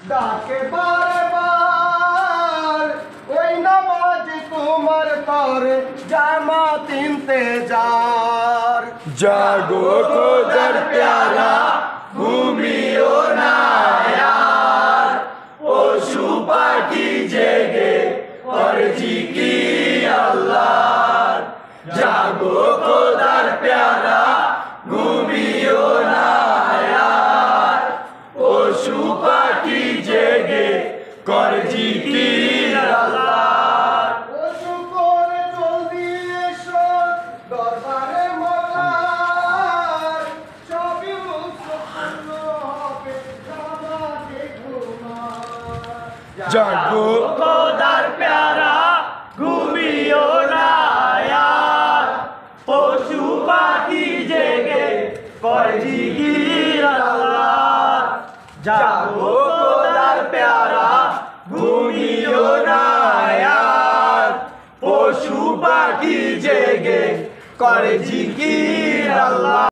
ডাকে বারবার ওই নামাজ তোমার করে জামাত ইন্তেজার। জাগো খোদার প্যারা ঘুমিও না यार, পশু পাখি জেগে করে জিকির আল্লাহর। জাগো খোদার প্যারা ঘুমিও না यार, পশু পাখি জেগে করে জিকির আল্লাহর। ওযু করে জলদি এসো দরবারে মওলার, সবই মুক্তপূর্ণ হবে জামাতে তোমার। জাগো খোদার প্যারা ঘুমিও না यार, পশু পাখি জেগে করে জিকির আল্লাহর। জাগো খোদার প্যারা ঘুমিও না यार, পশু পাখি জেগে করে জিকির আল্লাহর।